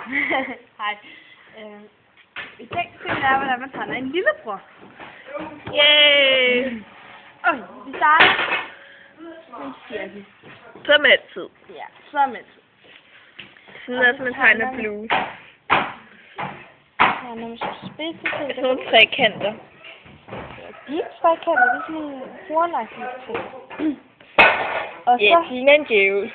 Hej. I dag skal vi lære, hvordan man tegner en lillebror. Yay! Vi starter. Nu siger vi. Som altid. Ja, som altid. Sådan noget, som man tegner blue. Ja, når man skal spidse til Sådan nogle trekanter. de trekanter, det er sådan nogle hornagtige ting. Og Ja, så... de er en djævel.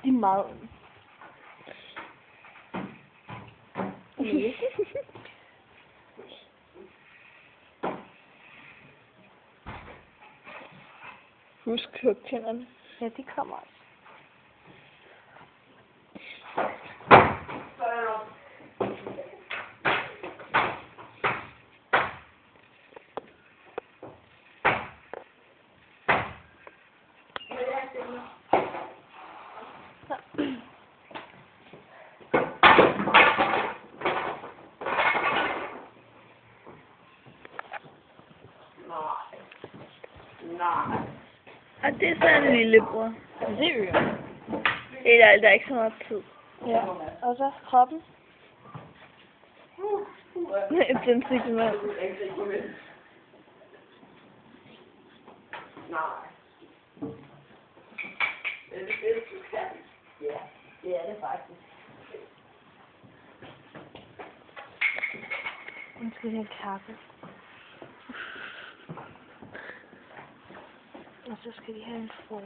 De er meget... Husk hugtænderne. Ja, de kommer også. Nej. Og det er så en lillebror. Det er ører. Eller der er ikke så meget tid. Ja, og så kroppen. Den sigter mig. Nej. Er det det, du kan? Ja, det er det faktisk. Nu skal vi have kaffe. Og så skal vi have en frugt.